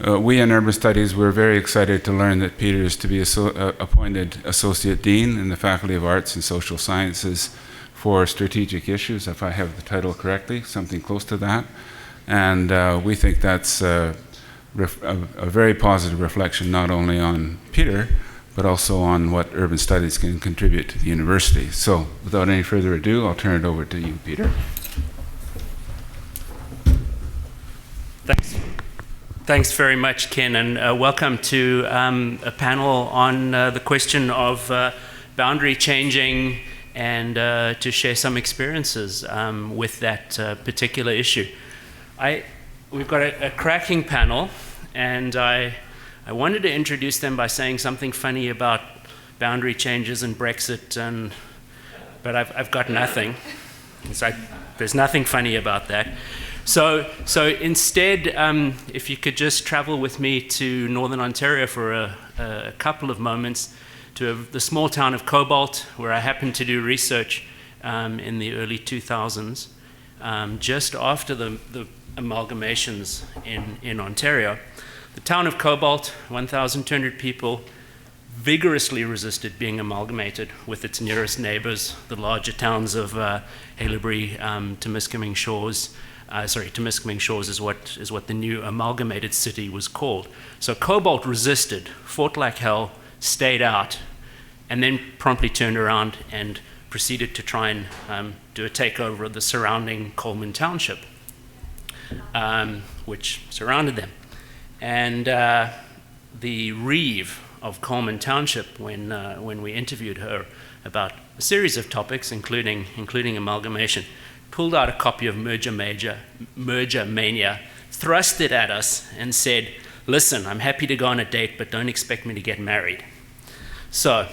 We in Urban Studies were very excited to learn that Peter is to be appointed Associate Dean in the Faculty of Arts and Social Sciences for Strategic Issues, if I have the title correctly, something close to that. And we think that's a very positive reflection not only on Peter, but also on what Urban Studies can contribute to the university. So without any further ado, I'll turn it over to you, Peter. Thanks very much, Ken, and welcome to a panel on the question of boundary changing and to share some experiences with that particular issue. We've got a cracking panel, and I wanted to introduce them by saying something funny about boundary changes and Brexit, but I've got nothing. There's nothing funny about that. So instead, if you could just travel with me to Northern Ontario for a couple of moments to the small town of Cobalt, where I happened to do research in the early 2000s, just after the amalgamations in Ontario. The town of Cobalt, 1,200 people, vigorously resisted being amalgamated with its nearest neighbors, the larger towns of Haileybury, Temiskaming Shores. Temiskaming Shores is what the new amalgamated city was called. So Cobalt resisted, fought like hell, stayed out, and then promptly turned around and proceeded to try and do a takeover of the surrounding Coleman Township, which surrounded them. And the reeve of Coleman Township, when we interviewed her about a series of topics, including amalgamation, pulled out a copy of Merger Mania, thrust it at us, and said, "Listen, I'm happy to go on a date, but don't expect me to get married." So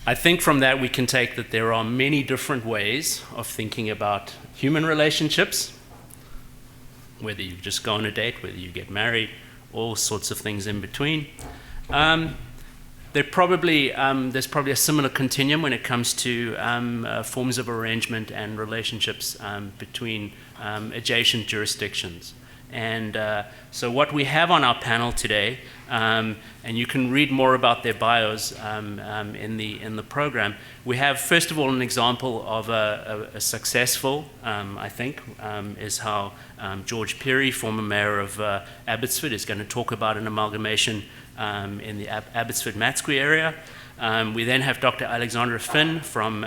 I think from that we can take that there are many different ways of thinking about human relationships, whether you just go on a date, whether you get married, all sorts of things in between. There's probably a similar continuum when it comes to forms of arrangement and relationships between adjacent jurisdictions. And so what we have on our panel today, and you can read more about their bios in the program, we have first of all an example of a successful, I think, is how George Peary, former mayor of Abbotsford, is going to talk about an amalgamation in the Abbotsford-Matsqui area. We then have Dr. Alexandra Flynn from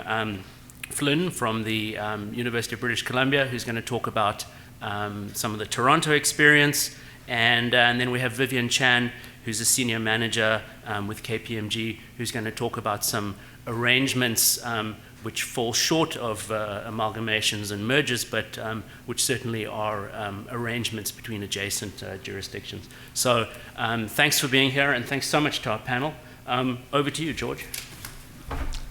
the University of British Columbia, who's going to talk about some of the Toronto experience. And then we have Vivian Chan, who's a senior manager with KPMG, who's going to talk about some arrangements which fall short of amalgamations and mergers, but which certainly are arrangements between adjacent jurisdictions. So thanks for being here, and thanks so much to our panel. Over to you, George.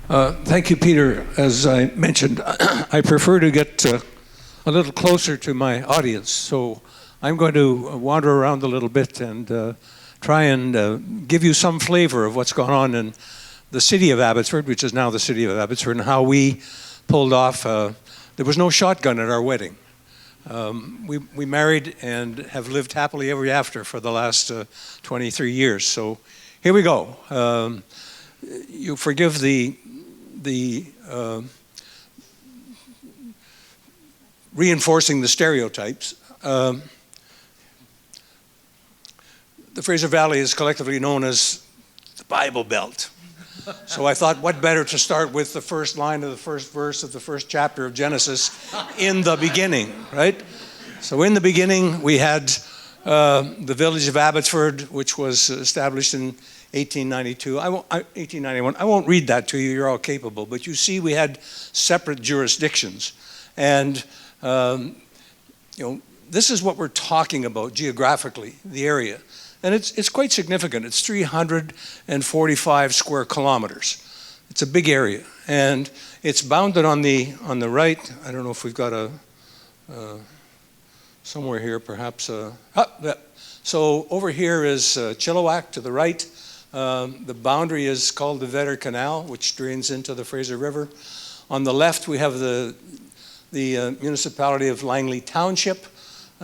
Thank you, Peter. As I mentioned, I prefer to get a little closer to my audience, so I'm going to wander around a little bit and try and give you some flavor of what's going on in the city of Abbotsford, which is now the city of Abbotsford, and how we pulled off. There was no shotgun at our wedding. We married and have lived happily ever after for the last 23 years. So here we go. You forgive the reinforcing the stereotypes. The Fraser Valley is collectively known as the Bible Belt. So I thought, what better to start with the first line of the first verse of the first chapter of Genesis, in the beginning, right? So in the beginning, we had the village of Abbotsford, which was established in 1892. 1891. I won't read that to you. You're all capable. But you see, we had separate jurisdictions. And, this is what we're talking about geographically, the area. And it's quite significant. It's 345 square kilometers. It's a big area, and it's bounded on the right. I don't know if we've got a somewhere here, perhaps. So over here is Chilliwack to the right. The boundary is called the Vedder Canal, which drains into the Fraser River. On the left, we have the municipality of Langley Township.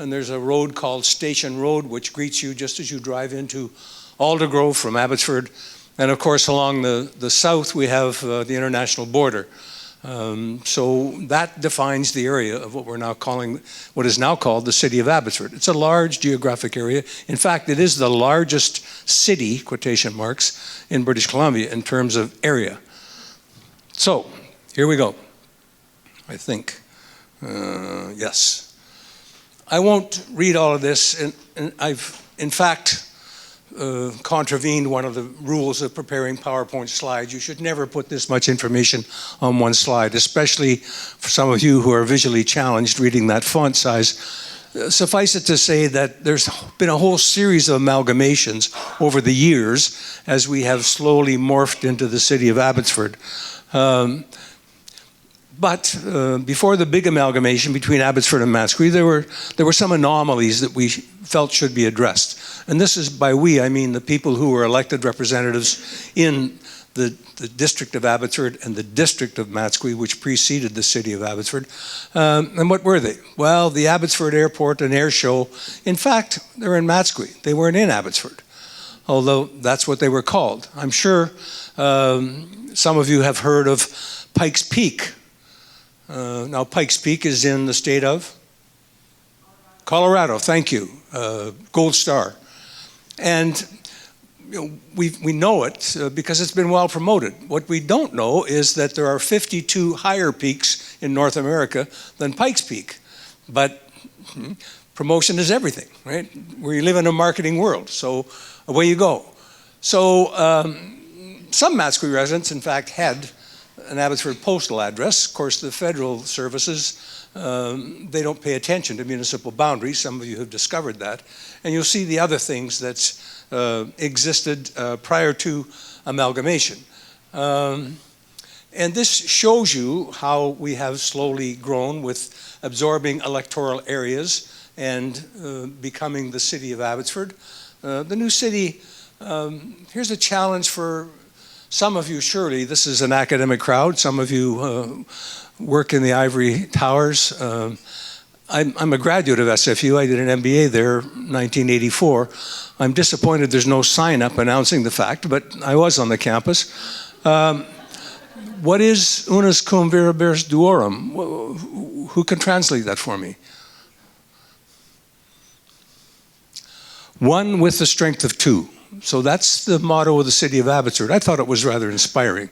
and there's a road called Station Road, which greets you just as you drive into Aldergrove from Abbotsford. And of course, along the south, we have the international border. So that defines the area of what we're now calling, what is now called the city of Abbotsford. It's a large geographic area. In fact, it is the largest city, quotation marks, in British Columbia in terms of area. So, here we go, I think. Yes. I won't read all of this, and I've, in fact, contravened one of the rules of preparing PowerPoint slides. You should never put this much information on one slide, especially for some of you who are visually challenged reading that font size. Suffice it to say that there's been a whole series of amalgamations over the years as we have slowly morphed into the city of Abbotsford. But before the big amalgamation between Abbotsford and Matsqui, there were some anomalies that we felt should be addressed. And this is by we, I mean the people who were elected representatives in the district of Abbotsford and the district of Matsqui, which preceded the city of Abbotsford. And what were they? Well, the Abbotsford Airport and Air Show, in fact, they're in Matsqui. They weren't in Abbotsford, although that's what they were called. I'm sure some of you have heard of Pikes Peak. Now, Pikes Peak is in the state of? Colorado, thank you. Gold Star. And we know it because it's been well promoted. What we don't know is that there are 52 higher peaks in North America than Pikes Peak. But promotion is everything, right? We live in a marketing world, so away you go. So some Matsqui residents, in fact, had an Abbotsford postal address. Of course, the federal services, they don't pay attention to municipal boundaries. Some of you have discovered that. And you'll see the other things that existed prior to amalgamation. And this shows you how we have slowly grown with absorbing electoral areas and becoming the city of Abbotsford. The new city, here's a challenge for some of you. Surely this is an academic crowd. Some of you work in the ivory towers. I'm a graduate of SFU. I did an MBA there in 1984. I'm disappointed there's no sign up announcing the fact, but I was on the campus. What is unus cum veribus duorum? Who can translate that for me? One with the strength of two. So that's the motto of the city of Abbotsford. I thought it was rather inspiring.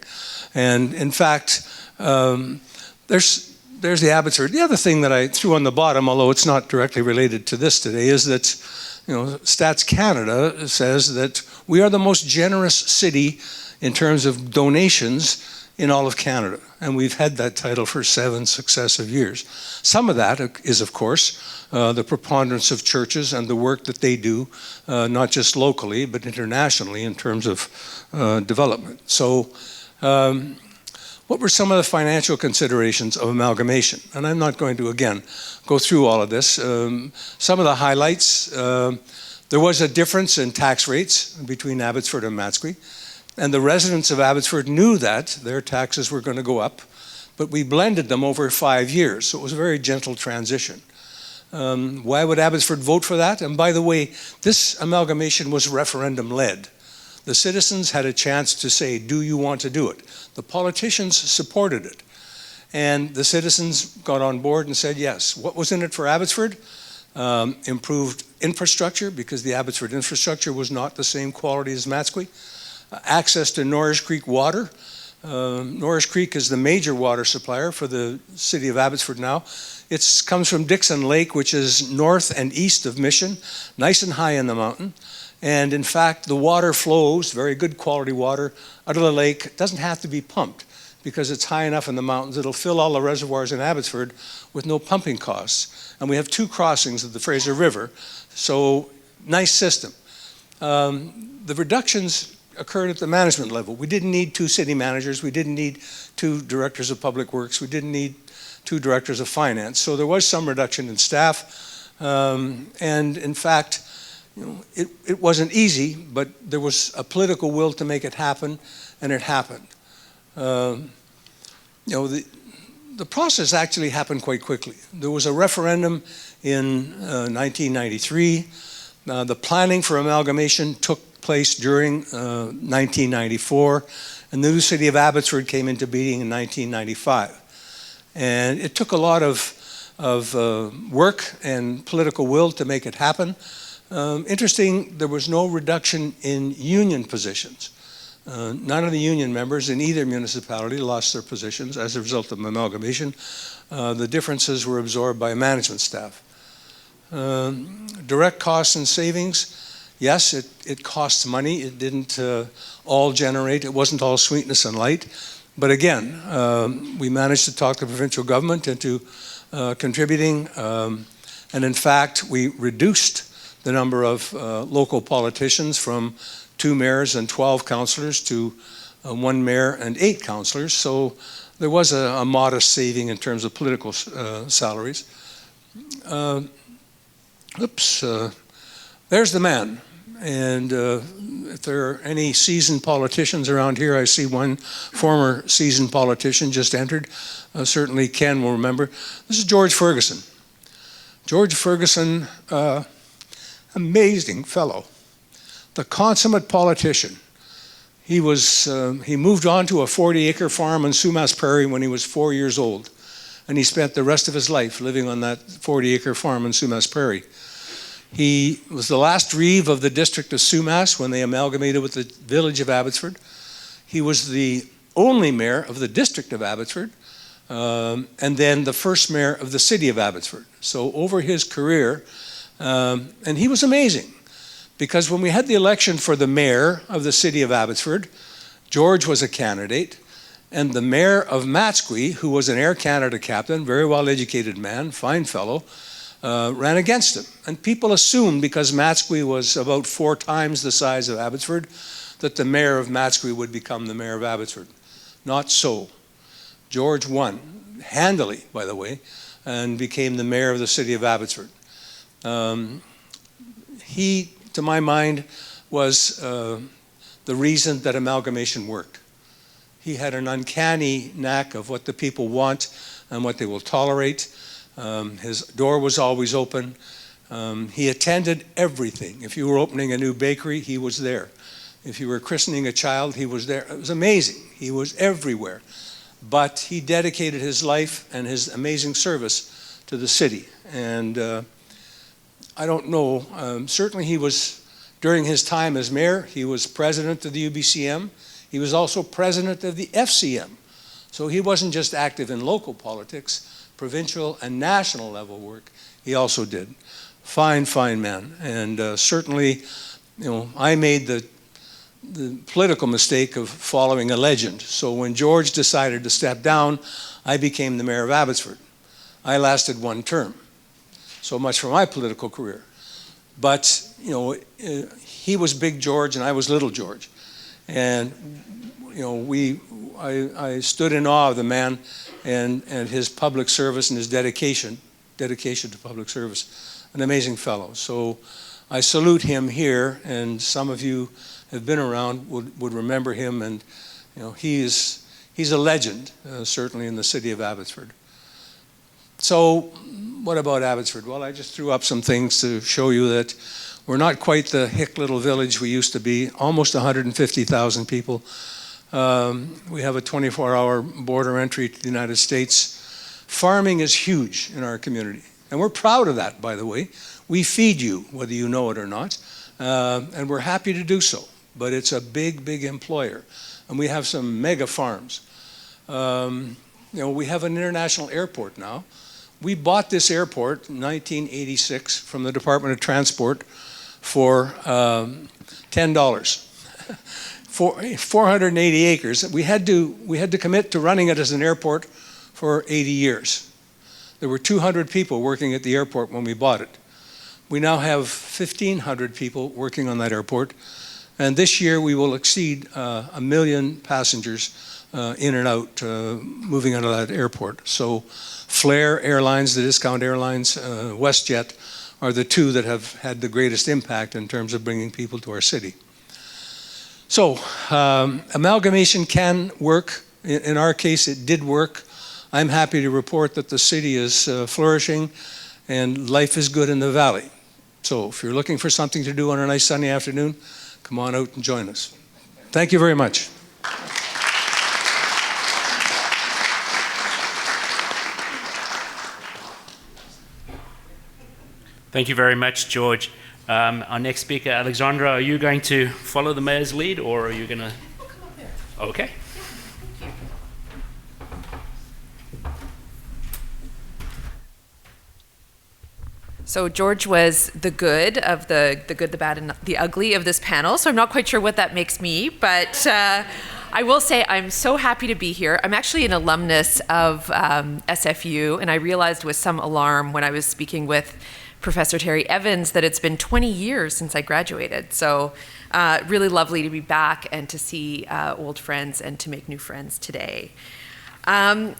And in fact, there's the Abbotsford. The other thing that I threw on the bottom, although it's not directly related to this today, is that Stats Canada says that we are the most generous city in terms of donations in all of Canada. And we've had that title for 7 successive years. Some of that is, of course, the preponderance of churches and the work that they do, not just locally, but internationally in terms of development. So what were some of the financial considerations of amalgamation? And I'm not going to, again, go through all of this. Some of the highlights, there was a difference in tax rates between Abbotsford and Matsqui. And the residents of Abbotsford knew that their taxes were going to go up, but we blended them over 5 years, so it was a very gentle transition. Why would Abbotsford vote for that? And by the way, this amalgamation was referendum-led. The citizens had a chance to say, do you want to do it? The politicians supported it. And the citizens got on board and said yes. What was in it for Abbotsford? Improved infrastructure, because the Abbotsford infrastructure was not the same quality as Matsqui. Access to Norris Creek water. Norris Creek is the major water supplier for the city of Abbotsford now. It comes from Dixon Lake, which is north and east of Mission, nice and high in the mountain. And in fact, the water flows, very good quality water, out of the lake. It doesn't have to be pumped because it's high enough in the mountains. It'll fill all the reservoirs in Abbotsford with no pumping costs. And we have 2 crossings of the Fraser River, so nice system. The reductions occurred at the management level. We didn't need 2 city managers. We didn't need 2 directors of public works. We didn't need 2 directors of finance. So there was some reduction in staff. And in fact, it wasn't easy, but there was a political will to make it happen, and it happened. The the process actually happened quite quickly. There was a referendum in 1993. The planning for amalgamation took place during 1994, and the new city of Abbotsford came into being in 1995. And it took a lot of work and political will to make it happen. Interesting, there was no reduction in union positions. None of the union members in either municipality lost their positions as a result of amalgamation. The differences were absorbed by management staff. Direct costs and savings, yes, it costs money. It didn't all generate, it wasn't all sweetness and light. But again, we managed to talk the provincial government into contributing, and in fact, we reduced the number of local politicians from 2 mayors and 12 councillors to 1 mayor and 8 councillors. So there was a modest saving in terms of political salaries. There's the man. And if there are any seasoned politicians around here, I see one former seasoned politician just entered. Certainly Ken will remember. This is George Ferguson. George Ferguson, amazing fellow. The consummate politician. He moved on to a 40-acre farm on Sumas Prairie when he was 4 years old. And he spent the rest of his life living on that 40-acre farm on Sumas Prairie. He was the last reeve of the district of Sumas when they amalgamated with the village of Abbotsford. He was the only mayor of the district of Abbotsford, and then the first mayor of the city of Abbotsford. So over his career, and he was amazing, because when we had the election for the mayor of the city of Abbotsford, George was a candidate, and the mayor of Matsqui, who was an Air Canada captain, very well-educated man, fine fellow, ran against him. And people assumed, because Matsqui was about 4 times the size of Abbotsford, that the mayor of Matsqui would become the mayor of Abbotsford. Not so. George won, handily, by the way, and became the mayor of the city of Abbotsford. He, to my mind, was the reason that amalgamation worked. He had an uncanny knack of what the people want and what they will tolerate. His door was always open. He attended everything. If you were opening a new bakery, he was there. If you were christening a child, he was there. It was amazing. He was everywhere. But he dedicated his life and his amazing service to the city. And I don't know, certainly he was, during his time as mayor, he was president of the UBCM. He was also president of the FCM. So he wasn't just active in local politics, provincial and national level work, he also did. Fine, fine man. And certainly, I made the political mistake of following a legend. So when George decided to step down, I became the mayor of Abbotsford. I lasted 1 term. So much for my political career. But, he was Big George and I was Little George. And, I stood in awe of the man and his public service and his dedication to public service. An amazing fellow. So I salute him here, and some of you have been around would remember him, and he's a legend, certainly in the city of Abbotsford. So what about Abbotsford? Well, I just threw up some things to show you that we're not quite the hick little village we used to be, almost 150,000 people. We have a 24-hour border entry to the United States. Farming is huge in our community, and we're proud of that, by the way. We feed you, whether you know it or not, and we're happy to do so, but it's a big, big employer, and we have some mega farms. We have an international airport now. We bought this airport in 1986 from the Department of Transport for $10. 480 acres. We had to commit to running it as an airport for 80 years. There were 200 people working at the airport when we bought it. We now have 1,500 people working on that airport, and this year we will exceed 1 million passengers in and out, moving out of that airport. So Flair Airlines, the discount airlines, WestJet, are the 2 that have had the greatest impact in terms of bringing people to our city. So amalgamation can work. In our case, it did work. I'm happy to report that the city is flourishing and life is good in the valley. So if you're looking for something to do on a nice sunny afternoon, come on out and join us. Thank you very much. Thank you very much, George. Our next speaker, Alexandra, are you going to follow the mayor's lead, or are you going to? Okay. So George was the good, the bad, and the ugly of this panel. So I'm not quite sure what that makes me, but I will say I'm so happy to be here. I'm actually an alumnus of SFU, and I realized with some alarm when I was speaking with Professor Terry Evans that it's been 20 years since I graduated. So really lovely to be back and to see old friends and to make new friends today. Oh,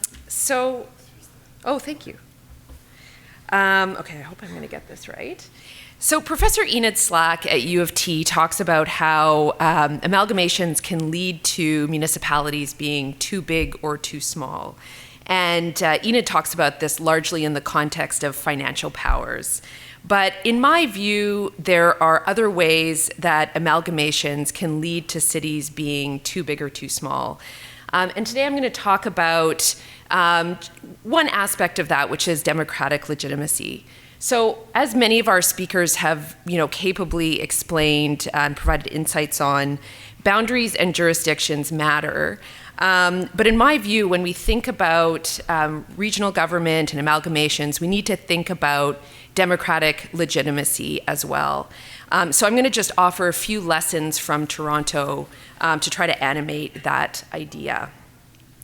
thank you. Okay, I hope I'm going to get this right. So Professor Enid Slack at U of T talks about how amalgamations can lead to municipalities being too big or too small. And Enid talks about this largely in the context of financial powers. But in my view, there are other ways that amalgamations can lead to cities being too big or too small. And today I'm going to talk about one aspect of that, which is democratic legitimacy. So as many of our speakers have capably explained and provided insights on, boundaries and jurisdictions matter. But in my view, when we think about regional government and amalgamations, we need to think about democratic legitimacy as well. So I'm going to just offer a few lessons from Toronto to try to animate that idea.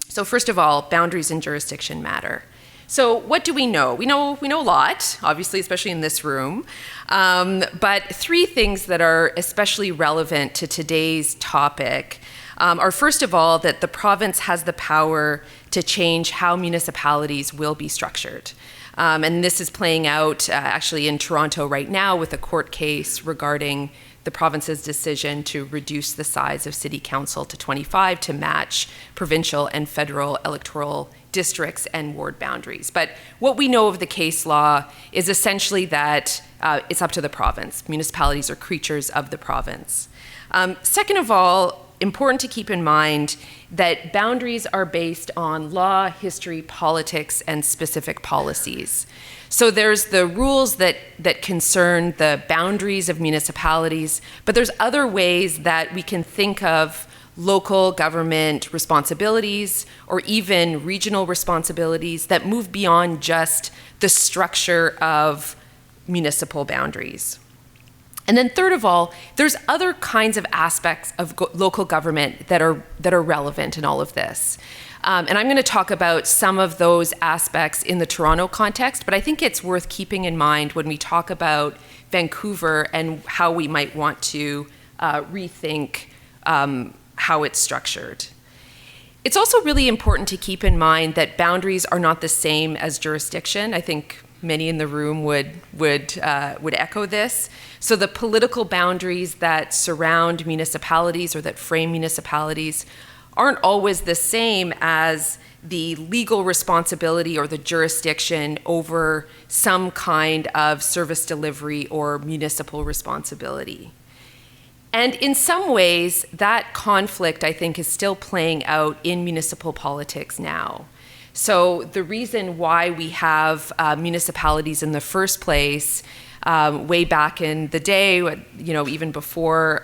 So first of all, boundaries and jurisdiction matter. So what do we know? We know a lot, obviously, especially in this room. But three things that are especially relevant to today's topic are, first of all, that the province has the power to change how municipalities will be structured. And this is playing out actually in Toronto right now with a court case regarding the province's decision to reduce the size of city council to 25 to match provincial and federal electoral districts and ward boundaries. But what we know of the case law is essentially that it's up to the province. Municipalities are creatures of the province. Second of all, important to keep in mind that boundaries are based on law, history, politics, and specific policies. So there's the rules that concern the boundaries of municipalities, but there's other ways that we can think of local government responsibilities or even regional responsibilities that move beyond just the structure of municipal boundaries. And then third of all, there's other kinds of aspects of local government that are relevant in all of this. And I'm going to talk about some of those aspects in the Toronto context, but I think it's worth keeping in mind when we talk about Vancouver and how we might want to rethink how it's structured. It's also really important to keep in mind that boundaries are not the same as jurisdiction. I think many in the room would echo this. So the political boundaries that surround municipalities or that frame municipalities aren't always the same as the legal responsibility or the jurisdiction over some kind of service delivery or municipal responsibility. And in some ways, that conflict, I think, is still playing out in municipal politics now. So the reason why we have municipalities in the first place, way back in the day, even before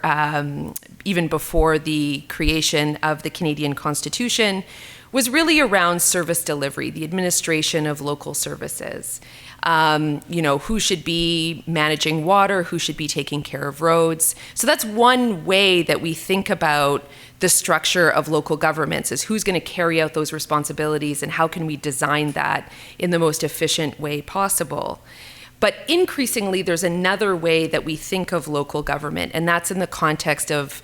the creation of the Canadian Constitution, was really around service delivery, the administration of local services. Who should be managing water, who should be taking care of roads. So that's one way that we think about the structure of local governments, is who's going to carry out those responsibilities and how can we design that in the most efficient way possible. But increasingly, there's another way that we think of local government, and that's in the context of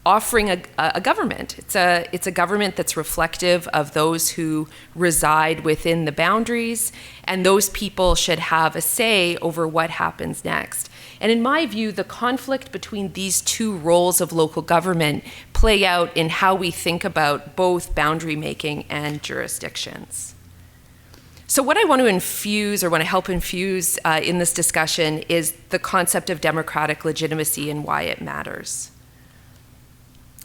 offering a government. It's a government that's reflective of those who reside within the boundaries, and those people should have a say over what happens next. And in my view, the conflict between these two roles of local government play out in how we think about both boundary making and jurisdictions. So what I want to infuse, or want to help infuse in this discussion, is the concept of democratic legitimacy and why it matters.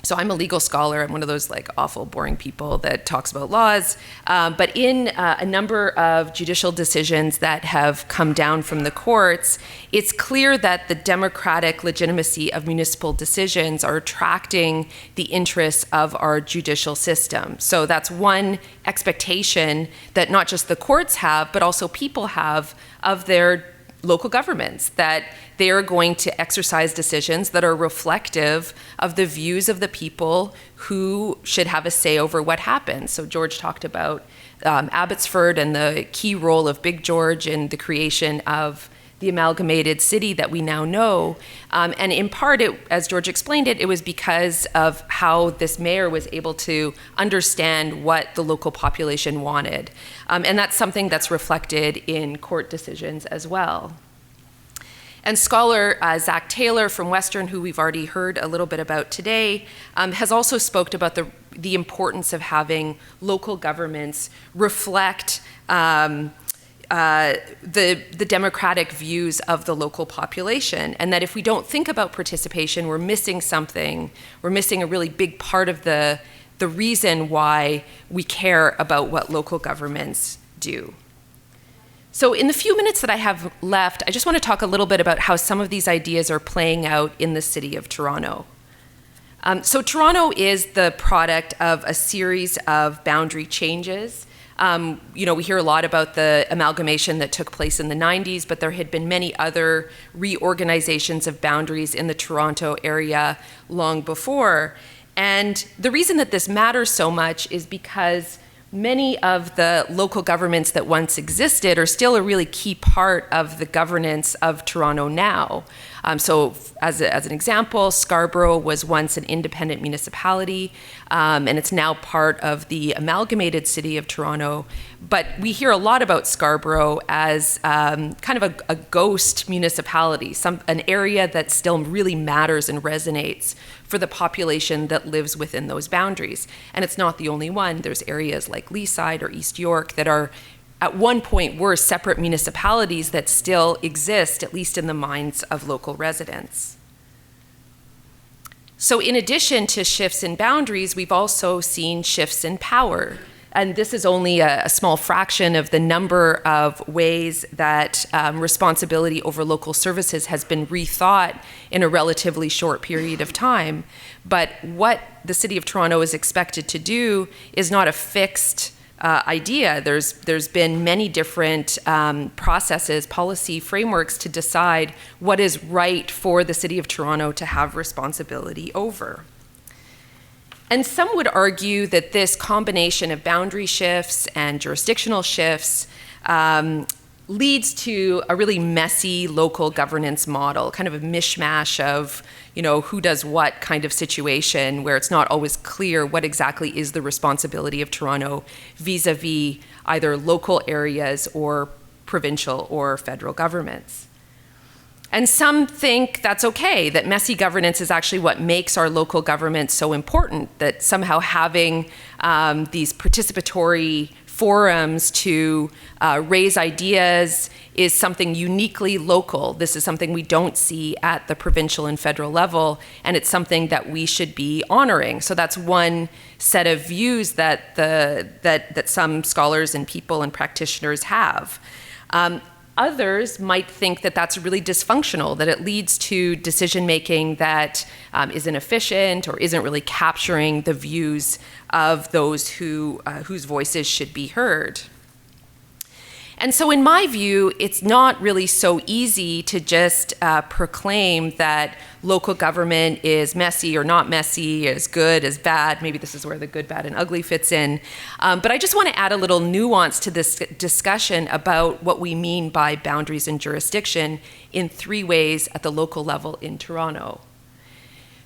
So I'm a legal scholar. I'm one of those like awful, boring people that talks about laws. But in a number of judicial decisions that have come down from the courts, it's clear that the democratic legitimacy of municipal decisions are attracting the interests of our judicial system. So that's one expectation that not just the courts have, but also people have of their local governments, that they are going to exercise decisions that are reflective of the views of the people who should have a say over what happens. So George talked about Abbotsford and the key role of Big George in the creation of the amalgamated city that we now know. And in part, as George explained it, it was because of how this mayor was able to understand what the local population wanted. And that's something that's reflected in court decisions as well. And scholar Zach Taylor from Western, who we've already heard a little bit about today, has also spoke about the importance of having local governments reflect the democratic views of the local population, and that if we don't think about participation, we're missing something. We're missing a really big part of the reason why we care about what local governments do. So in the few minutes that I have left, I just want to talk a little bit about how some of these ideas are playing out in the city of Toronto. So Toronto is the product of a series of boundary changes. We hear a lot about the amalgamation that took place in the 90s, but there had been many other reorganizations of boundaries in the Toronto area long before. And the reason that this matters so much is because many of the local governments that once existed are still a really key part of the governance of Toronto now. So as an example, Scarborough was once an independent municipality, and it's now part of the amalgamated city of Toronto. But we hear a lot about Scarborough as kind of a ghost municipality, an area that still really matters and resonates for the population that lives within those boundaries. And it's not the only one. There's areas like Leaside or East York that are at one point were separate municipalities that still exist, at least in the minds of local residents. So in addition to shifts in boundaries, we've also seen shifts in power. And this is only a small fraction of the number of ways that responsibility over local services has been rethought in a relatively short period of time. But what the City of Toronto is expected to do is not a fixed idea. There's been many different processes, policy frameworks to decide what is right for the City of Toronto to have responsibility over. And some would argue that this combination of boundary shifts and jurisdictional shifts leads to a really messy local governance model, kind of a mishmash of, who does what kind of situation, where it's not always clear what exactly is the responsibility of Toronto vis-a-vis either local areas or provincial or federal governments. And some think that's okay, that messy governance is actually what makes our local government so important, that somehow having these participatory forums to raise ideas is something uniquely local. This is something we don't see at the provincial and federal level, and it's something that we should be honoring. So that's one set of views that some scholars and people and practitioners have. Others might think that that's really dysfunctional, that it leads to decision-making that isn't efficient or isn't really capturing the views of those whose voices should be heard. And so in my view, it's not really so easy to just proclaim that local government is messy or not messy, is good, is bad. Maybe this is where the good, bad, and ugly fits in. But I just want to add a little nuance to this discussion about what we mean by boundaries and jurisdiction in three ways at the local level in Toronto.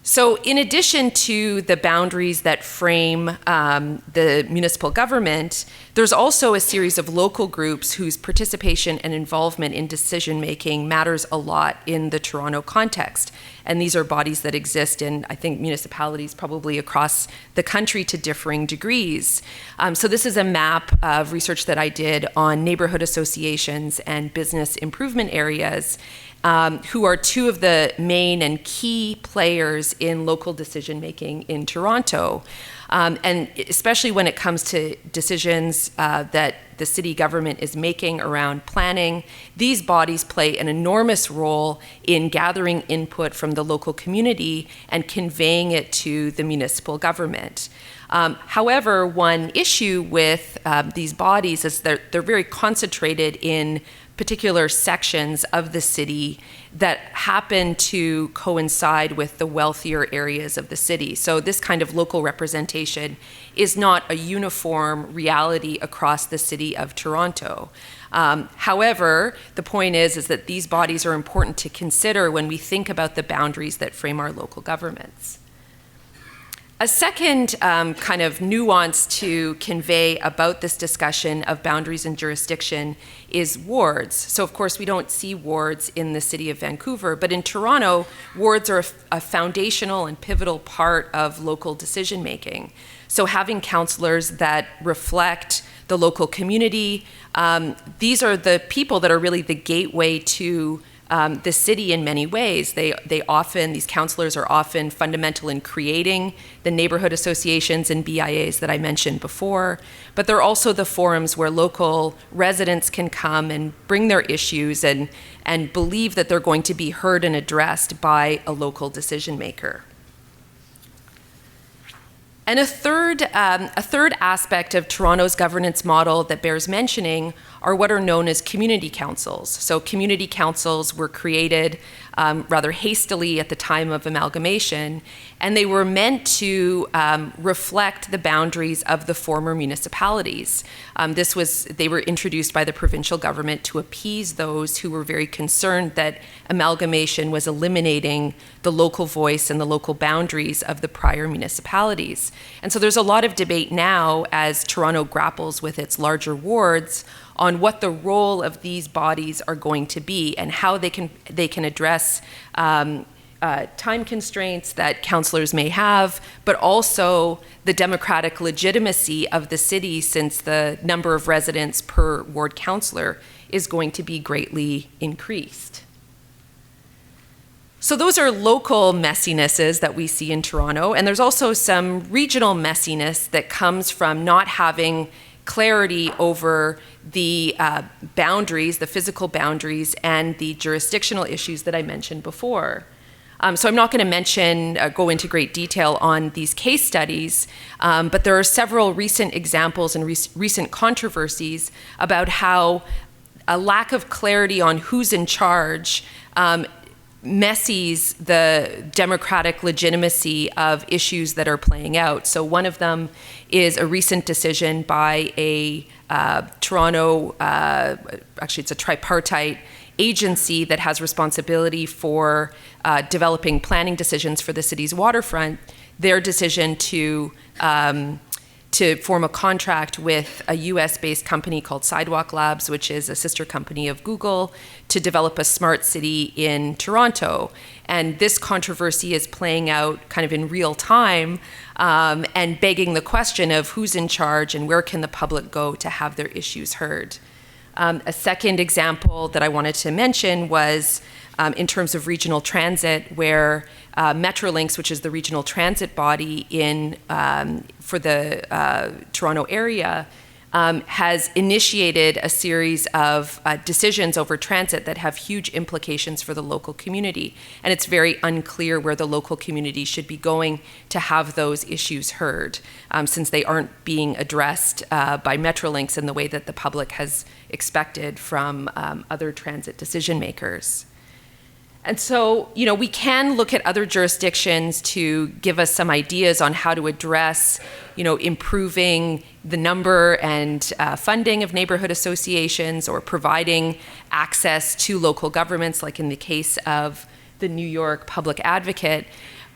So in addition to the boundaries that frame the municipal government, there's also a series of local groups whose participation and involvement in decision-making matters a lot in the Toronto context. And these are bodies that exist in, I think, municipalities probably across the country to differing degrees. So this is a map of research that I did on neighborhood associations and business improvement areas, who are two of the main and key players in local decision-making in Toronto. And especially when it comes to decisions that the city government is making around planning, these bodies play an enormous role in gathering input from the local community and conveying it to the municipal government. However, one issue with these bodies is that they're very concentrated in particular sections of the city that happen to coincide with the wealthier areas of the city. So this kind of local representation is not a uniform reality across the city of Toronto. However, the point is that these bodies are important to consider when we think about the boundaries that frame our local governments. A second kind of nuance to convey about this discussion of boundaries and jurisdiction is wards. So of course we don't see wards in the city of Vancouver, but in Toronto, wards are a foundational and pivotal part of local decision making. So having councillors that reflect the local community, these are the people that are really the gateway to the city in many ways. These councillors are often fundamental in creating the neighborhood associations and BIAs that I mentioned before, but they're also the forums where local residents can come and bring their issues and believe that they're going to be heard and addressed by a local decision maker. And a third aspect of Toronto's governance model that bears mentioning are what are known as community councils. So community councils were created rather hastily at the time of amalgamation, and they were meant to reflect the boundaries of the former municipalities. They were introduced by the provincial government to appease those who were very concerned that amalgamation was eliminating the local voice and the local boundaries of the prior municipalities. And so there's a lot of debate now as Toronto grapples with its larger wards on what the role of these bodies are going to be and how they can address time constraints that councillors may have, but also the democratic legitimacy of the city, since the number of residents per ward councillor is going to be greatly increased. So those are local messinesses that we see in Toronto, and there's also some regional messiness that comes from not having clarity over the boundaries, the physical boundaries, and the jurisdictional issues that I mentioned before. So I'm not going to go into great detail on these case studies, but there are several recent examples and recent controversies about how a lack of clarity on who's in charge messies the democratic legitimacy of issues that are playing out. So one of them is a recent decision by a Toronto, actually it's a tripartite agency that has responsibility for developing planning decisions for the city's waterfront. Their decision to form a contract with a US-based company called Sidewalk Labs, which is a sister company of Google, to develop a smart city in Toronto. And this controversy is playing out kind of in real time and begging the question of who's in charge and where can the public go to have their issues heard. A second example that I wanted to mention was in terms of regional transit, where Metrolinx, which is the regional transit body for the Toronto area, has initiated a series of decisions over transit that have huge implications for the local community. And it's very unclear where the local community should be going to have those issues heard, since they aren't being addressed by Metrolinx in the way that the public has expected from other transit decision makers. And so, we can look at other jurisdictions to give us some ideas on how to address, improving the number and funding of neighborhood associations, or providing access to local governments, like in the case of the New York Public Advocate.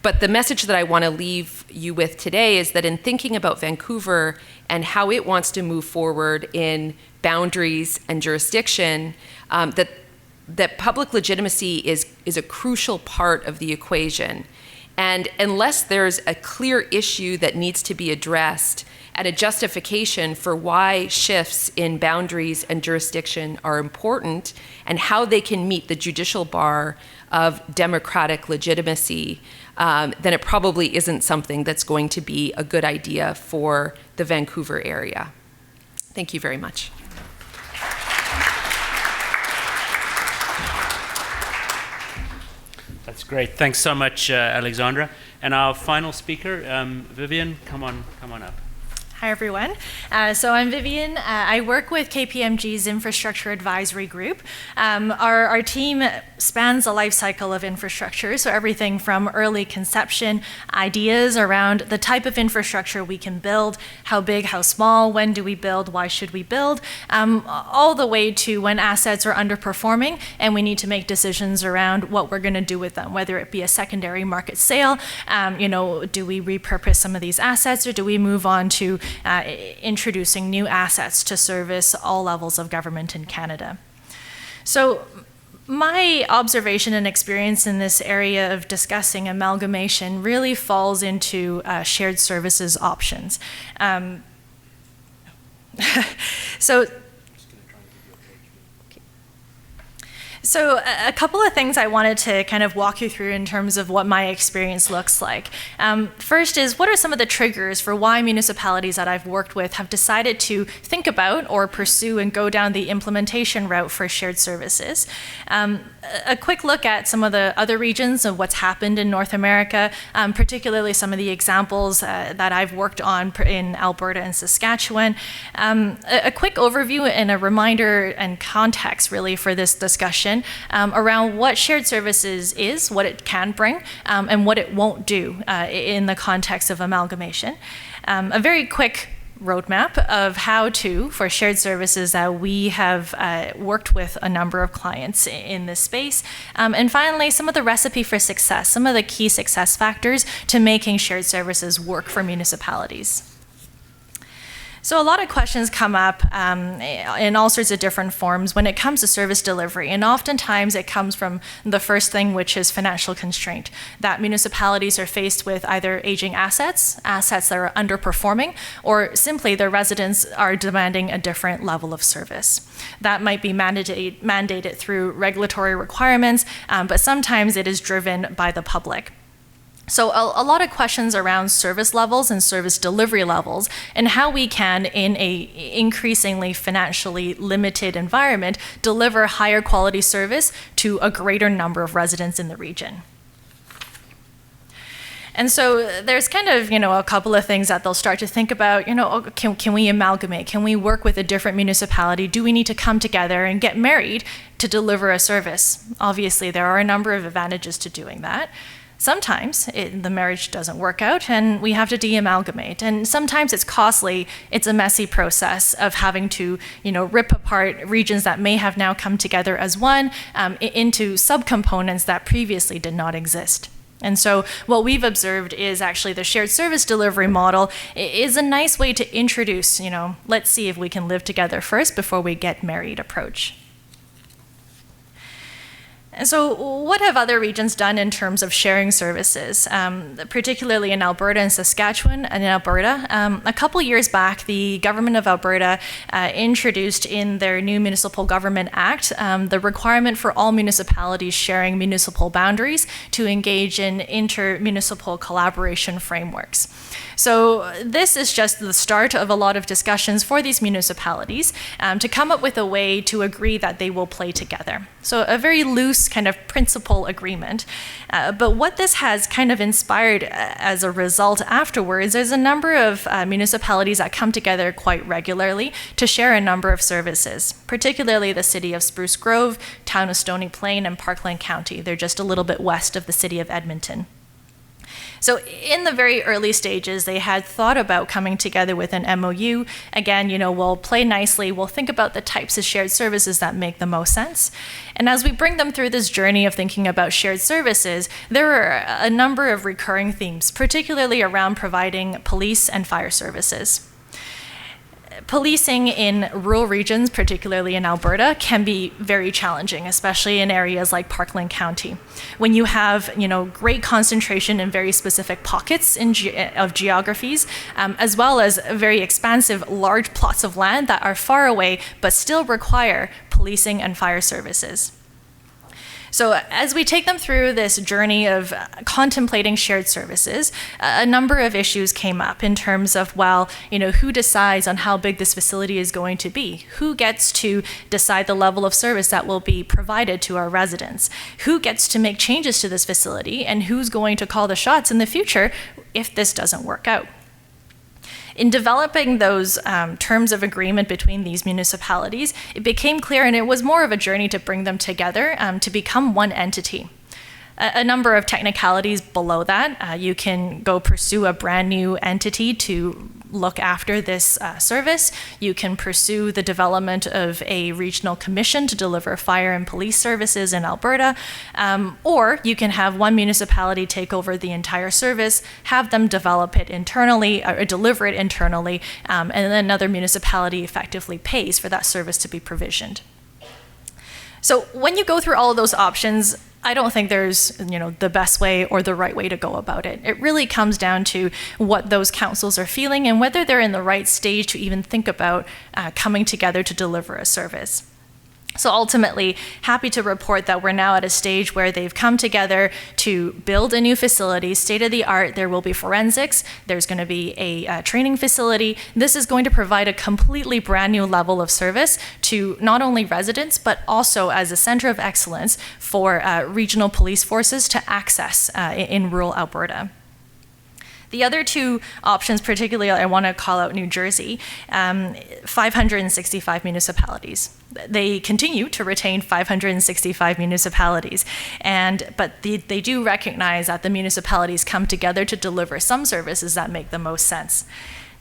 But the message that I want to leave you with today is that in thinking about Vancouver and how it wants to move forward in boundaries and jurisdiction, that that public legitimacy is a crucial part of the equation. And unless there's a clear issue that needs to be addressed and a justification for why shifts in boundaries and jurisdiction are important and how they can meet the judicial bar of democratic legitimacy, then it probably isn't something that's going to be a good idea for the Vancouver area. Thank you very much. That's great. Thanks so much, Alexandra. And our final speaker, Vivian, come on up. Hi, everyone. So I'm Vivian. I work with KPMG's Infrastructure Advisory Group. Our team spans the life cycle of infrastructure, so everything from early conception, ideas around the type of infrastructure we can build, how big, how small, when do we build, why should we build, all the way to when assets are underperforming and we need to make decisions around what we're going to do with them, whether it be a secondary market sale, do we repurpose some of these assets, or do we move on to introducing new assets to service all levels of government in Canada. So my observation and experience in this area of discussing amalgamation really falls into shared services options. So a couple of things I wanted to kind of walk you through in terms of what my experience looks like. First is, what are some of the triggers for why municipalities that I've worked with have decided to think about or pursue and go down the implementation route for shared services? A quick look at some of the other regions of what's happened in North America, particularly some of the examples that I've worked on in Alberta and Saskatchewan. A quick overview and a reminder and context really for this discussion around what shared services is, what it can bring, and what it won't do in the context of amalgamation. A very quick roadmap of how to, for shared services that we have worked with a number of clients in this space. And finally, some of the recipe for success, some of the key success factors to making shared services work for municipalities. So a lot of questions come up in all sorts of different forms when it comes to service delivery, and oftentimes it comes from the first thing, which is financial constraint, that municipalities are faced with either aging assets that are underperforming, or simply their residents are demanding a different level of service. That might be mandated through regulatory requirements, but sometimes it is driven by the public. So a lot of questions around service levels and service delivery levels and how we can, in a increasingly financially limited environment, deliver higher quality service to a greater number of residents in the region. And so there's kind of, a couple of things that they'll start to think about, can we amalgamate? Can we work with a different municipality? Do we need to come together and get married to deliver a service? Obviously, there are a number of advantages to doing that. Sometimes the marriage doesn't work out and we have to de-amalgamate. And sometimes it's costly. It's a messy process of having to, rip apart regions that may have now come together as one into subcomponents that previously did not exist. And so what we've observed is actually the shared service delivery model is a nice way to introduce, let's see if we can live together first before we get married approach. And so what have other regions done in terms of sharing services, particularly in Alberta and Saskatchewan and in Alberta? A couple years back, the government of Alberta introduced in their new Municipal Government Act the requirement for all municipalities sharing municipal boundaries to engage in inter-municipal collaboration frameworks. So this is just the start of a lot of discussions for these municipalities to come up with a way to agree that they will play together. So a very loose kind of principle agreement. But what this has kind of inspired as a result afterwards is a number of municipalities that come together quite regularly to share a number of services, particularly the city of Spruce Grove, town of Stony Plain, and Parkland County. They're just a little bit west of the city of Edmonton. So in the very early stages, they had thought about coming together with an MOU. Again, we'll play nicely. We'll think about the types of shared services that make the most sense. And as we bring them through this journey of thinking about shared services, there are a number of recurring themes, particularly around providing police and fire services. Policing in rural regions, particularly in Alberta, can be very challenging, especially in areas like Parkland County. When you have, great concentration in very specific pockets of geographies, as well as very expansive, large plots of land that are far away but still require policing and fire services. So as we take them through this journey of contemplating shared services, a number of issues came up in terms of, who decides on how big this facility is going to be? Who gets to decide the level of service that will be provided to our residents? Who gets to make changes to this facility? And who's going to call the shots in the future if this doesn't work out? In developing those terms of agreement between these municipalities, it became clear, and it was more of a journey to bring them together to become one entity. A number of technicalities below that. You can go pursue a brand new entity to look after this service. You can pursue the development of a regional commission to deliver fire and police services in Alberta, or you can have one municipality take over the entire service, have them develop it internally or deliver it internally, and then another municipality effectively pays for that service to be provisioned. So when you go through all of those options, I don't think there's, the best way or the right way to go about it. It really comes down to what those councils are feeling and whether they're in the right stage to even think about coming together to deliver a service. So ultimately, happy to report that we're now at a stage where they've come together to build a new facility, state-of-the-art. There will be forensics. There's going to be a training facility. This is going to provide a completely brand new level of service to not only residents, but also as a center of excellence for regional police forces to access in rural Alberta. The other two options, particularly I want to call out New Jersey, 565 municipalities. They continue to retain 565 municipalities, but they do recognize that the municipalities come together to deliver some services that make the most sense.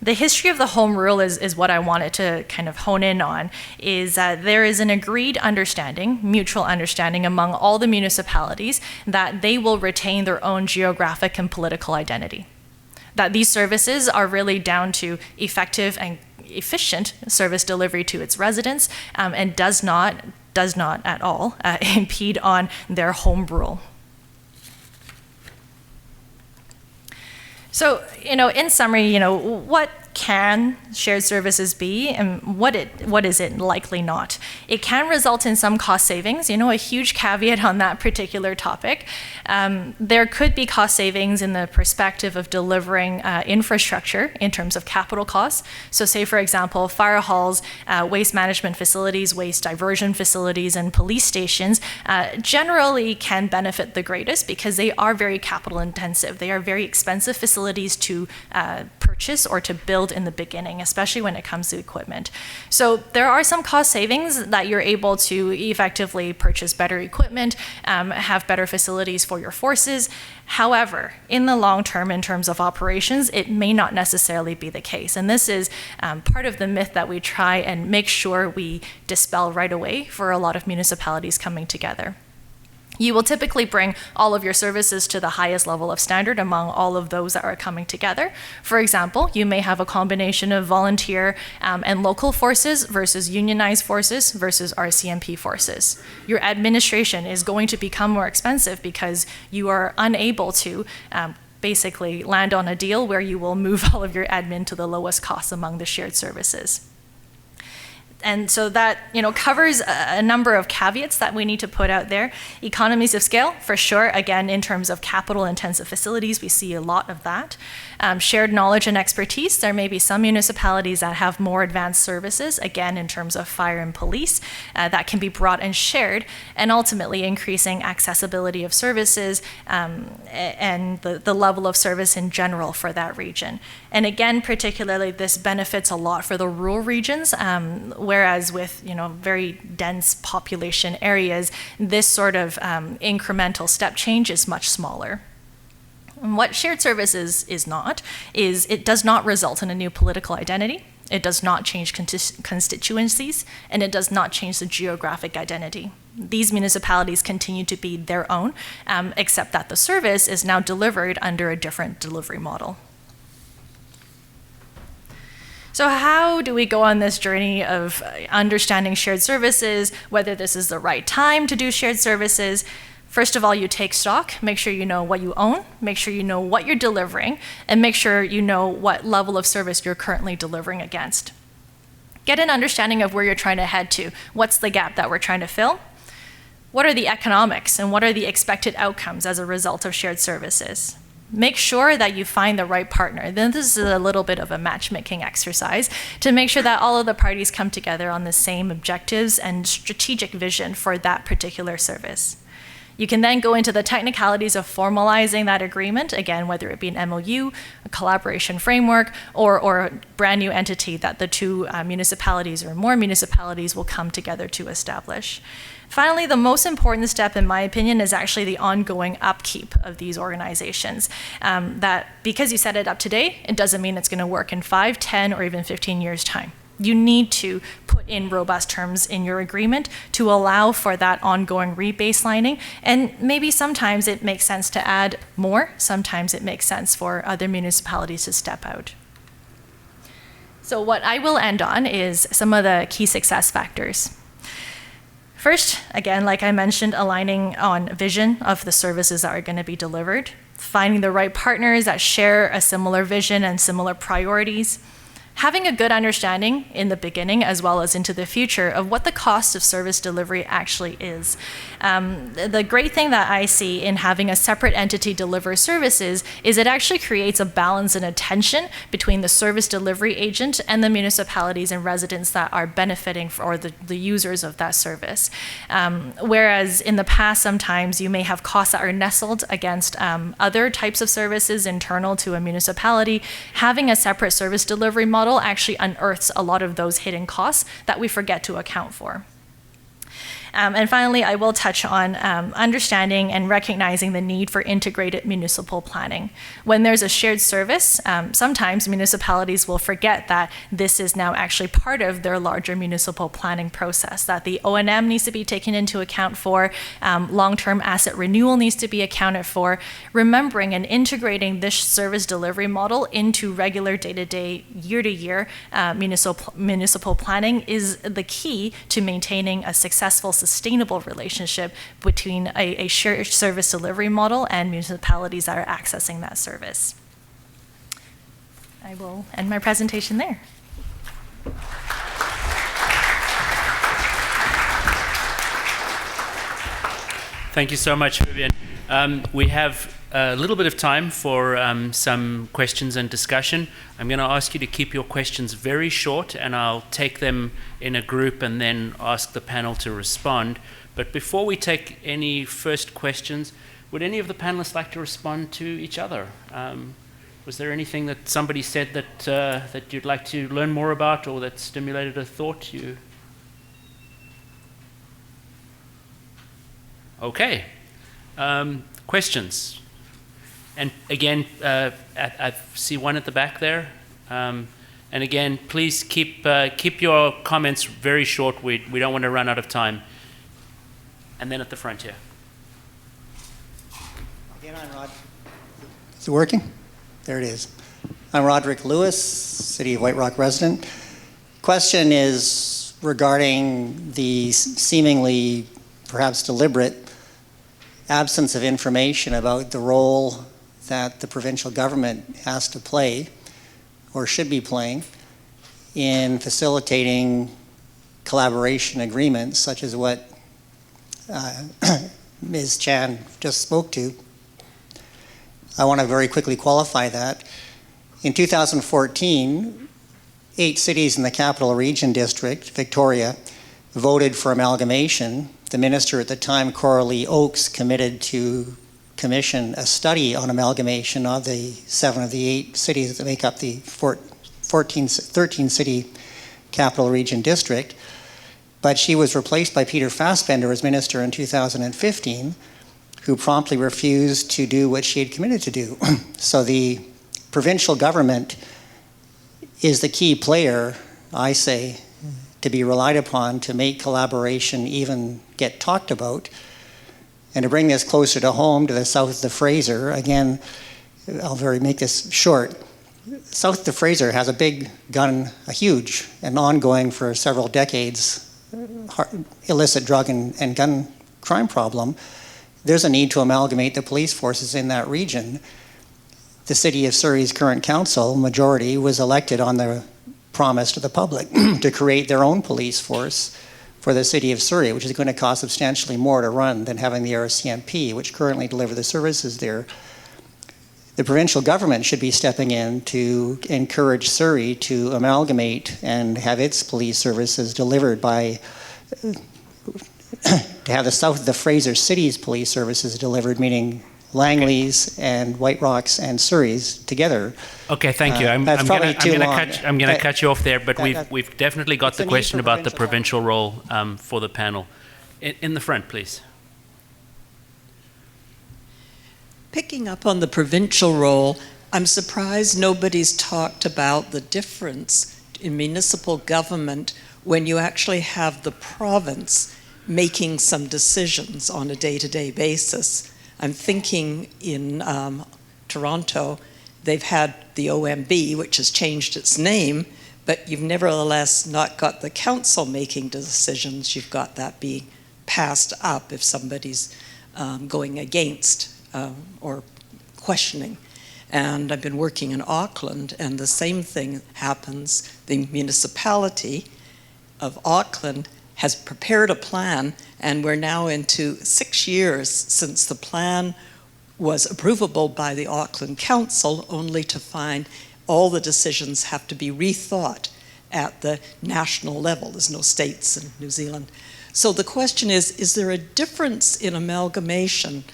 The history of the home rule is what I wanted to kind of hone in on, is that there is an agreed understanding, mutual understanding among all the municipalities that they will retain their own geographic and political identity. That these services are really down to effective and efficient service delivery to its residents, and does not at all impede on their home rule. So, in summary, what can shared services be and what is it likely not? It can result in some cost savings, a huge caveat on that particular topic. There could be cost savings in the perspective of delivering infrastructure in terms of capital costs. So say, for example, fire halls, waste management facilities, waste diversion facilities, and police stations generally can benefit the greatest because they are very capital intensive. They are very expensive facilities to purchase or to build in the beginning, especially when it comes to equipment. So there are some cost savings that you're able to effectively purchase better equipment, have better facilities for your forces. However, in the long term, in terms of operations, it may not necessarily be the case. And this is part of the myth that we try and make sure we dispel right away for a lot of municipalities coming together. You will typically bring all of your services to the highest level of standard among all of those that are coming together. For example, you may have a combination of volunteer and local forces versus unionized forces versus RCMP forces. Your administration is going to become more expensive because you are unable to basically land on a deal where you will move all of your admin to the lowest cost among the shared services. And so that covers a number of caveats that we need to put out there. Economies of scale, for sure. Again, in terms of capital-intensive facilities, we see a lot of that. Shared knowledge and expertise. There may be some municipalities that have more advanced services, again, in terms of fire and police, that can be brought and shared, and ultimately increasing accessibility of services and the level of service in general for that region. And again, particularly, this benefits a lot for the rural regions, whereas with very dense population areas, this sort of incremental step change is much smaller. And what shared services is it does not result in a new political identity, it does not change constituencies, and it does not change the geographic identity. These municipalities continue to be their own, except that the service is now delivered under a different delivery model. So how do we go on this journey of understanding shared services, whether this is the right time to do shared services? First of all, you take stock, make sure you know what you own, make sure you know what you're delivering, and make sure you know what level of service you're currently delivering against. Get an understanding of where you're trying to head to. What's the gap that we're trying to fill? What are the economics and what are the expected outcomes as a result of shared services? Make sure that you find the right partner. Then this is a little bit of a matchmaking exercise to make sure that all of the parties come together on the same objectives and strategic vision for that particular service. You can then go into the technicalities of formalizing that agreement, again, whether it be an MOU, a collaboration framework, or a brand new entity that the two municipalities or more municipalities will come together to establish. Finally, the most important step, in my opinion, is actually the ongoing upkeep of these organizations. That because you set it up today, it doesn't mean it's going to work in 5, 10, or even 15 years' time. You need to put in robust terms in your agreement to allow for that ongoing rebaselining. And maybe sometimes it makes sense to add more. Sometimes it makes sense for other municipalities to step out. So what I will end on is some of the key success factors. First, again, like I mentioned, aligning on vision of the services that are going to be delivered, finding the right partners that share a similar vision and similar priorities, having a good understanding in the beginning as well as into the future of what the cost of service delivery actually is. The great thing that I see in having a separate entity deliver services is it actually creates a balance and a tension between the service delivery agent and the municipalities and residents that are benefiting or the users of that service. Whereas in the past, sometimes you may have costs that are nestled against other types of services internal to a municipality. Having a separate service delivery model actually unearths a lot of those hidden costs that we forget to account for. And finally, I will touch on understanding and recognizing the need for integrated municipal planning. When there's a shared service, sometimes municipalities will forget that this is now actually part of their larger municipal planning process, that the O&M needs to be taken into account for, long-term asset renewal needs to be accounted for. Remembering and integrating this service delivery model into regular day-to-day, year-to-year municipal planning is the key to maintaining a successful sustainable relationship between a shared service delivery model and municipalities that are accessing that service. I will end my presentation there. Thank you so much, Vivian. We have a little bit of time for some questions and discussion. I'm going to ask you to keep your questions very short, and I'll take them in a group and then ask the panel to respond. But before we take any first questions, would any of the panelists like to respond to each other? Was there anything that somebody said that you'd like to learn more about or that stimulated a thought? Okay. Questions? And again, I see one at the back there. And again, please keep your comments very short. We don't want to run out of time. And then at the front here. Again, I'm Rod. Is it working? There it is. I'm Roderick Lewis, City of White Rock resident. Question is regarding the seemingly, perhaps deliberate, absence of information about the role that the provincial government has to play or should be playing in facilitating collaboration agreements such as what Ms. Chan just spoke to. I want to very quickly qualify that. In 2014, 8 cities in the Capital Region District, Victoria, voted for amalgamation. The minister at the time, Coralie Oakes, committed to commission a study on amalgamation of the 7 of the 8 cities that make up the 13-city Capital Region District. But she was replaced by Peter Fassbender as minister in 2015, who promptly refused to do what she had committed to do. So the provincial government is the key player, I say, to be relied upon to make collaboration even get talked about. And to bring this closer to home, to the south of the Fraser, again, I'll make this short. south of Fraser has a huge and ongoing for several decades illicit drug and gun crime problem. There's a need to amalgamate the police forces in that region. The City of Surrey's current council majority was elected on the promise to the public to create their own police force for the City of Surrey, which is going to cost substantially more to run than having the RCMP, which currently deliver the services there. The provincial government should be stepping in to encourage Surrey to amalgamate and have its police services delivered by, to have the south of the Fraser City's police services delivered, meaning Langley's and White Rock's and Surrey's together. Okay, thank you. I'm That's probably too long. I'm going to cut you off there, but that- we've definitely got It's the a need question for about the provincial provincial role for the panel. In the front, please. Picking up on the provincial role, I'm surprised nobody's talked about the difference in municipal government when you actually have the province making some decisions on a day-to-day basis. I'm thinking in Toronto, they've had the OMB, which has changed its name, but you've nevertheless not got the council making decisions. You've got that being passed up if somebody's going against or questioning. And I've been working in Auckland, and the same thing happens. The municipality of Auckland has prepared a plan, and we're now into 6 years since the plan was approvable by the Auckland Council, only to find all the decisions have to be rethought at the national level. There's no states in New Zealand. So the question is there a difference in amalgamation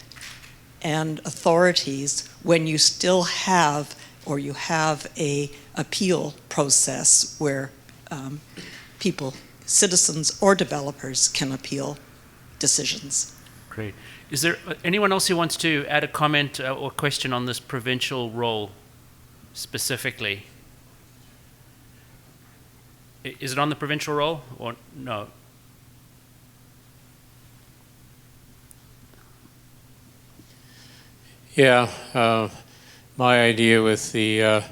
and authorities when you still have, or you have a appeal process where people, citizens or developers, can appeal decisions? Great. Is there anyone else who wants to add a comment or question on this provincial role specifically? Is it on the provincial role or no? Yeah, my idea with the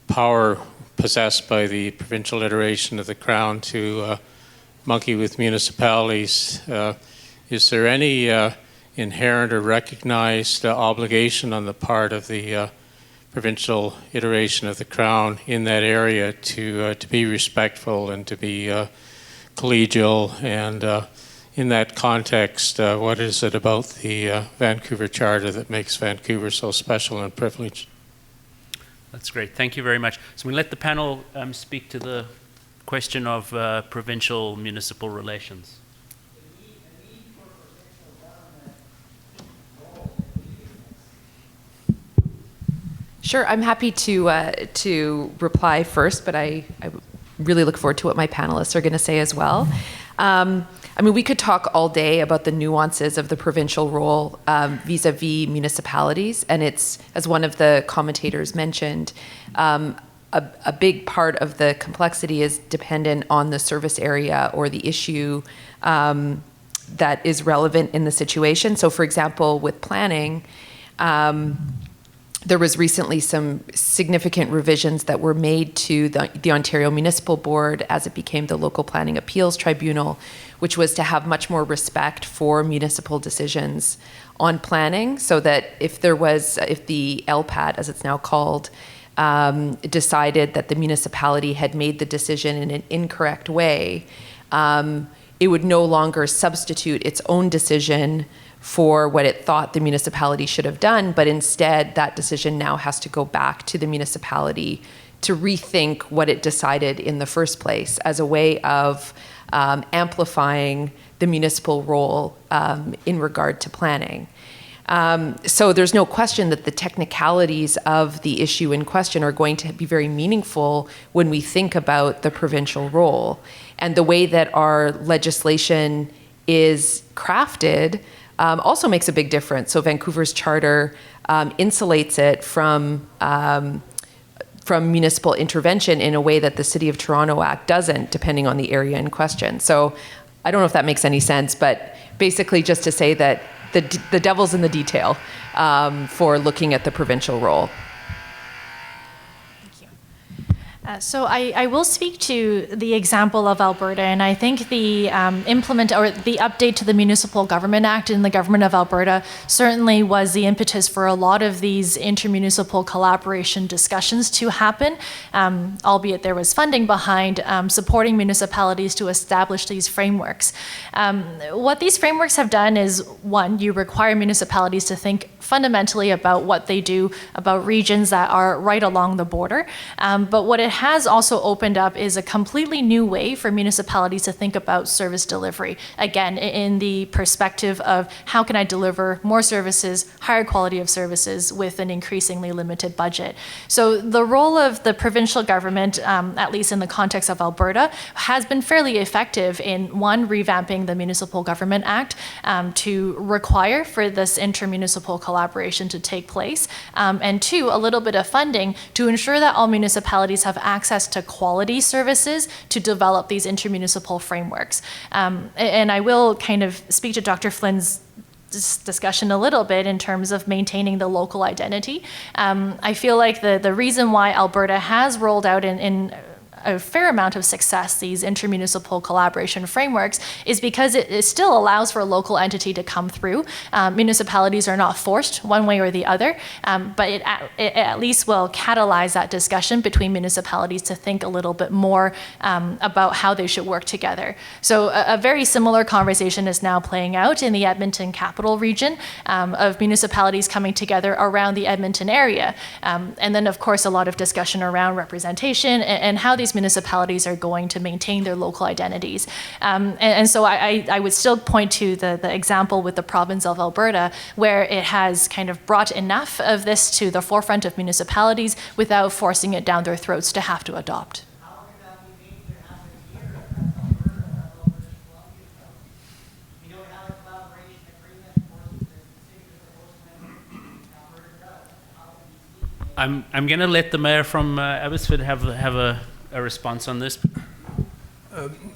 power possessed by the provincial iteration of the Crown to monkey with municipalities, is there any inherent or recognized obligation on the part of the provincial iteration of the Crown in that area to be respectful and to be collegial? And in that context, what is it about the Vancouver Charter that makes Vancouver so special and privileged? That's great. Thank you very much. So we let the panel speak to the question of provincial municipal relations. Sure, I'm happy to reply first, but I really look forward to what my panelists are going to say as well. I mean, we could talk all day about the nuances of the provincial role vis-a-vis municipalities, and it's, as one of the commentators mentioned, a big part of the complexity is dependent on the service area or the issue that is relevant in the situation. So, for example, with planning, there was recently some significant revisions that were made to the Ontario Municipal Board as it became the Local Planning Appeals Tribunal, which was to have much more respect for municipal decisions on planning, so that if the LPAT, as it's now called, decided that the municipality had made the decision in an incorrect way, it would no longer substitute its own decision for what it thought the municipality should have done, but instead that decision now has to go back to the municipality to rethink what it decided in the first place as a way of amplifying the municipal role in regard to planning. So there's no question that the technicalities of the issue in question are going to be very meaningful when we think about the provincial role. And the way that our legislation is crafted also makes a big difference. So Vancouver's charter insulates it from municipal intervention in a way that the City of Toronto Act doesn't, depending on the area in question. So I don't know if that makes any sense, but basically just to say that the devil's in the detail for looking at the provincial role. So I will speak to the example of Alberta, and I think the the update to the Municipal Government Act in the Government of Alberta certainly was the impetus for a lot of these intermunicipal collaboration discussions to happen, albeit there was funding behind supporting municipalities to establish these frameworks. What these frameworks have done is, one, you require municipalities to think fundamentally about what they do, about regions that are right along the border. But what it has also opened up is a completely new way for municipalities to think about service delivery. Again, in the perspective of how can I deliver more services, higher quality of services with an increasingly limited budget. So the role of the provincial government, at least in the context of Alberta, has been fairly effective in, one, revamping the Municipal Government Act to require for this intermunicipal collaboration to take place, and two, a little bit of funding to ensure that all municipalities have access to quality services to develop these intermunicipal frameworks. And I will kind of speak to Dr. Flynn's discussion a little bit in terms of maintaining the local identity. I feel like the reason why Alberta has rolled out in a fair amount of success, these intermunicipal collaboration frameworks, is because it still allows for a local entity to come through. Municipalities are not forced one way or the other, but it at least will catalyze that discussion between municipalities to think a little bit more about how they should work together. So a very similar conversation is now playing out in the Edmonton capital region of municipalities coming together around the Edmonton area. And then, of course, a lot of discussion around representation and how these municipalities are going to maintain their local identities. And so I would still point to the example with the province of Alberta, where it has kind of brought enough of this to the forefront of municipalities without forcing it down their throats to have to adopt. I'm going to let the mayor from Abbotsford have a response on this.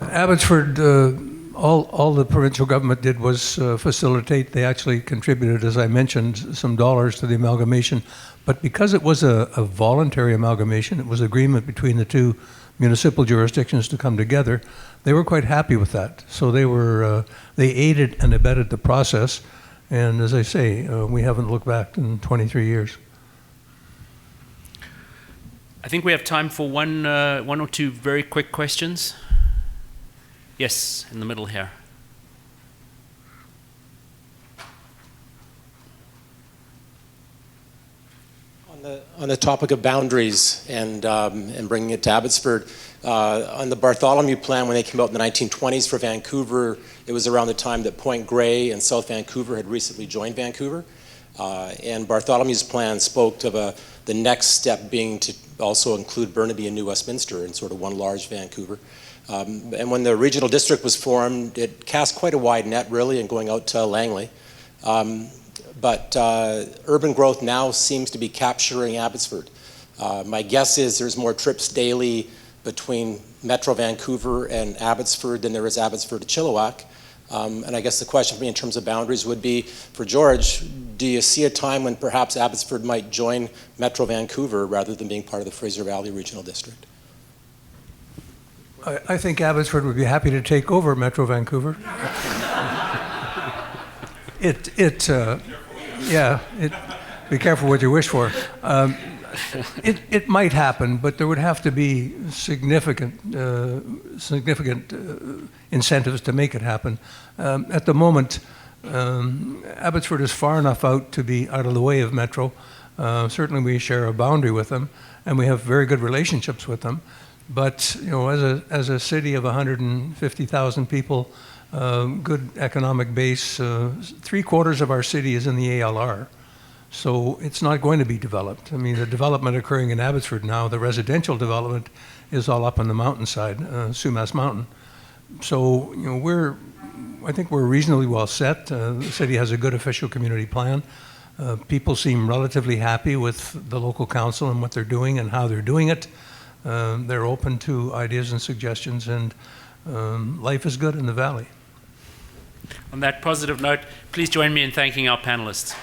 Abbotsford, all the provincial government did was facilitate. They actually contributed, as I mentioned, some dollars to the amalgamation. But because it was a voluntary amalgamation, it was agreement between the two municipal jurisdictions to come together, they were quite happy with that. So they aided and abetted the process. And as I say, we haven't looked back in 23 years. I think we have time for one or two very quick questions. Yes, in the middle here. On the topic of boundaries and bringing it to Abbotsford, on the Bartholomew Plan, when they came out in the 1920s for Vancouver, it was around the time that Point Grey and South Vancouver had recently joined Vancouver. And Bartholomew's plan spoke of the next step being to also include Burnaby and New Westminster in sort of one large Vancouver. And when the regional district was formed, it cast quite a wide net, really, in going out to Langley. But urban growth now seems to be capturing Abbotsford. My guess is there's more trips daily between Metro Vancouver and Abbotsford than there is Abbotsford to Chilliwack. And I guess the question for me in terms of boundaries would be, for George, do you see a time when perhaps Abbotsford might join Metro Vancouver rather than being part of the Fraser Valley Regional District? I think Abbotsford would be happy to take over Metro Vancouver. Be careful what you wish for. It might happen, but there would have to be significant incentives to make it happen. At the moment, Abbotsford is far enough out to be out of the way of Metro. Certainly we share a boundary with them, and we have very good relationships with them. But as a city of 150,000 people, good economic base, 3/4 of our city is in the ALR. So it's not going to be developed. I mean, the development occurring in Abbotsford now, the residential development is all up on the mountainside, Sumas Mountain. So, I think we're reasonably well set. The city has a good official community plan. People seem relatively happy with the local council and what they're doing and how they're doing it. They're open to ideas and suggestions, and life is good in the valley. On that positive note, please join me in thanking our panelists.